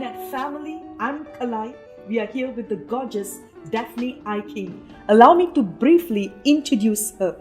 QNET family, I'm Kalai. We are here with the gorgeous Daphne Iking. Allow me to briefly introduce her.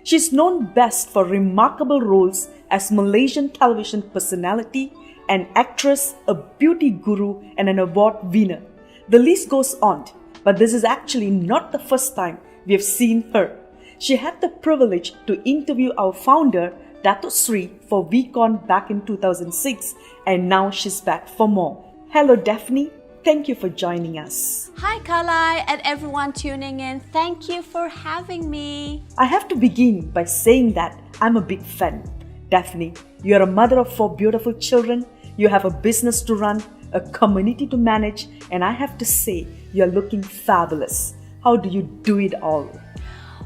She's known best for remarkable roles as Malaysian television personality, an actress, a beauty guru, and an award winner. The list goes on, but this is actually not the first time we have seen her. She had the privilege to interview our founder, Dato Sri, for VCon back in 2006, and now she's back for more. Hello Daphne, thank you for joining us. Hi Kalai and everyone tuning in. Thank you for having me. I have to begin by saying that I'm a big fan. Daphne, you're a mother of 4 beautiful children, you have a business to run, a community to manage, and I have to say, you're looking fabulous. How do you do it all?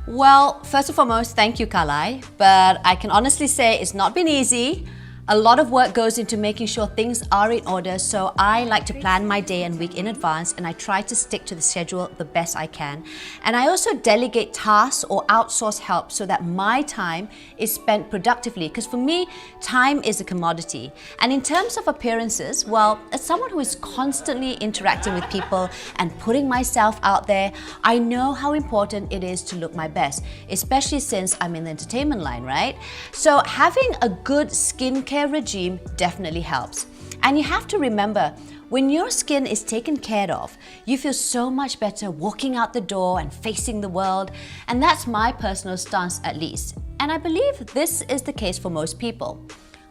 Well, first and foremost, thank you Kalai, but I can honestly say it's not been easy. A lot of work goes into making sure things are in order, so I like to plan my day and week in advance, and I try to stick to the schedule the best I can. And I also delegate tasks or outsource help so that my time is spent productively, because for me, time is a commodity. And in terms of appearances, well, as someone who is constantly interacting with people and putting myself out there, I know how important it is to look my best, especially since I'm in the entertainment line, right? So having a good skincare regime definitely helps. And you have to remember, when your skin is taken care of, you feel so much better walking out the door and facing the world. And that's my personal stance at least. And I believe this is the case for most people.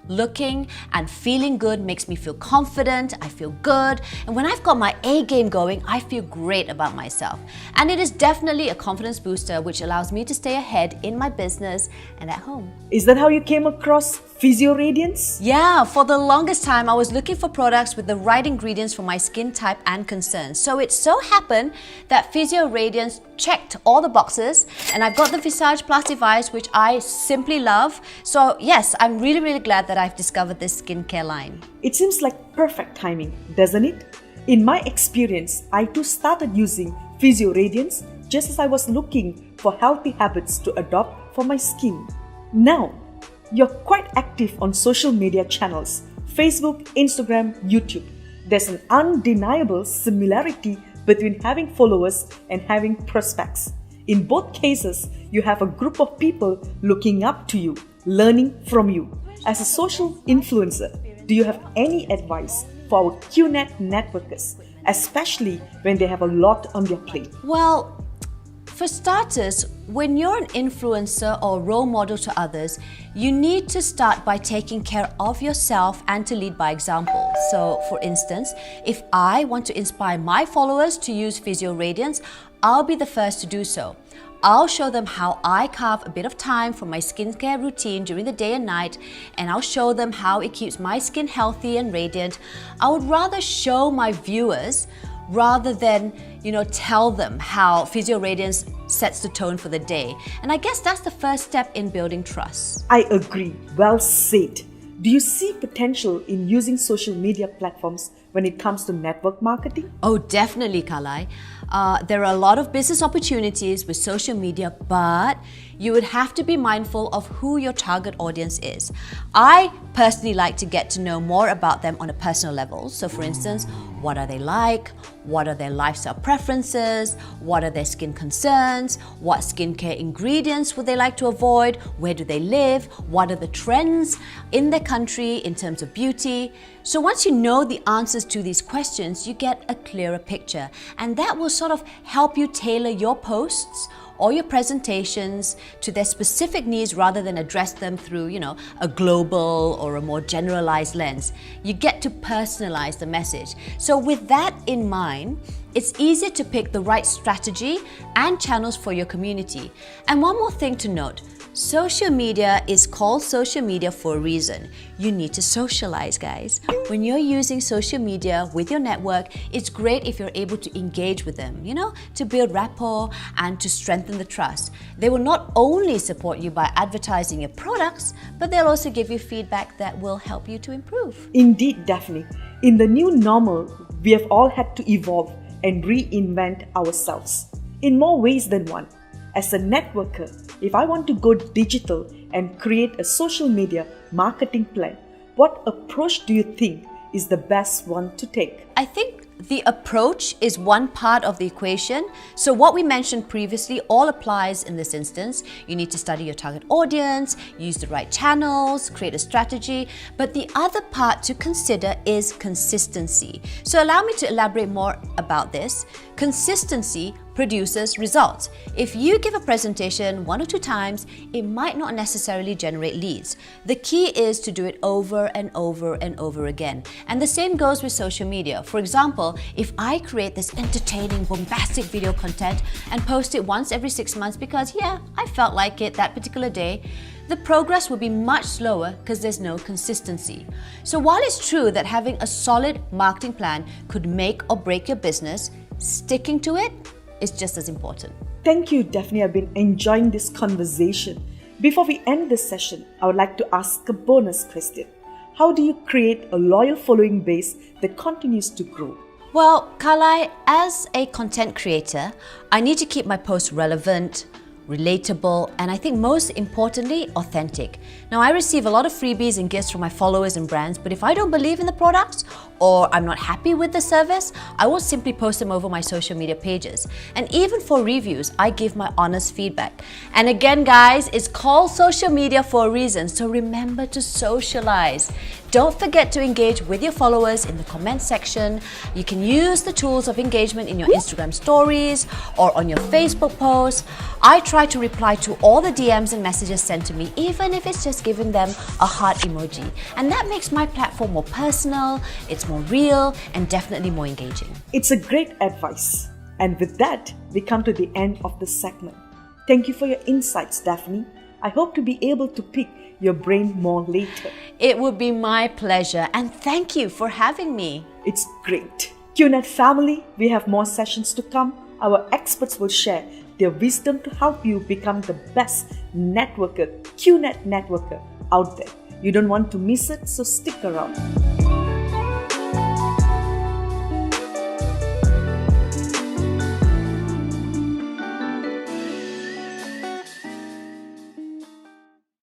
Looking and feeling good makes me feel confident, I feel good, and when I've got my A game going, I feel great about myself. And it is definitely a confidence booster which allows me to stay ahead in my business and at home. Is that how you came across Physio Radiance? Yeah, for the longest time I was looking for products with the right ingredients for my skin type and concerns. So it so happened that Physio Radiance checked all the boxes, and I've got the Visage Plus device which I simply love. So yes, I'm really glad that I've discovered this skincare line. It seems like perfect timing, doesn't it? In my experience, I too started using Physio Radiance just as I was looking for healthy habits to adopt for my skin. Now, you're quite active on social media channels, Facebook, Instagram, YouTube. There's an undeniable similarity between having followers and having prospects. In both cases, you have a group of people looking up to you, learning from you. As a social influencer, do you have any advice for our QNET networkers, especially when they have a lot on their plate? Well, for starters, when you're an influencer or role model to others, you need to start by taking care of yourself and to lead by example. So, for instance, if I want to inspire my followers to use Physio Radiance, I'll be the first to do so. I'll show them how I carve a bit of time for my skincare routine during the day and night, and I'll show them how it keeps my skin healthy and radiant. I would rather show my viewers rather than, tell them how Physio Radiance sets the tone for the day. And I guess that's the first step in building trust. I agree. Well said. Do you see potential in using social media platforms when it comes to network marketing? Oh, definitely, Kalai. There are a lot of business opportunities with social media, but you would have to be mindful of who your target audience is. I personally like to get to know more about them on a personal level. So for instance, what are they like? What are their lifestyle preferences? What are their skin concerns? What skincare ingredients would they like to avoid? Where do they live? What are the trends in their country in terms of beauty? So once you know the answers to these questions, you get a clearer picture, and that will sort of help you tailor your posts or your presentations to their specific needs rather than address them through, a global or a more generalized lens. You get to personalize the message. So with that in mind, it's easier to pick the right strategy and channels for your community. And one more thing to note, social media is called social media for a reason. You need to socialize, guys. When you're using social media with your network, it's great if you're able to engage with them, to build rapport and to strengthen the trust. They will not only support you by advertising your products, but they'll also give you feedback that will help you to improve. Indeed, Daphne. In the new normal, we have all had to evolve and reinvent ourselves in more ways than one. As a networker, if I want to go digital and create a social media marketing plan, what approach do you think is the best one to take? I think the approach is one part of the equation. So what we mentioned previously all applies in this instance. You need to study your target audience, use the right channels, create a strategy. But the other part to consider is consistency. So allow me to elaborate more about this. Consistency produces results. If you give a presentation 1 or 2 times, it might not necessarily generate leads. The key is to do it over and over and over again. And the same goes with social media. For example, if I create this entertaining, bombastic video content and post it once every 6 months because, yeah, I felt like it that particular day, the progress will be much slower because there's no consistency. So while it's true that having a solid marketing plan could make or break your business, sticking to it is just as important. Thank you, Daphne. I've been enjoying this conversation. Before we end this session, I would like to ask a bonus question. How do you create a loyal following base that continues to grow? Well, Kalai, as a content creator, I need to keep my posts relevant, relatable, and I think most importantly, authentic. Now, I receive a lot of freebies and gifts from my followers and brands, but if I don't believe in the products or I'm not happy with the service, I will simply post them over my social media pages. And even for reviews, I give my honest feedback. And again, guys, it's called social media for a reason, so remember to socialize. Don't forget to engage with your followers in the comment section. You can use the tools of engagement in your Instagram stories or on your Facebook posts. I try to reply to all the DMs and messages sent to me, even if it's just giving them a heart emoji. And that makes my platform more personal, it's more real, and definitely more engaging. It's a great advice. And with that, we come to the end of the segment. Thank you for your insights, Daphne. I hope to be able to pick your brain more later. It would be my pleasure, and thank you for having me. It's great. QNET family, we have more sessions to come. Our experts will share their wisdom to help you become the best networker, QNET networker out there. You don't want to miss it, so stick around.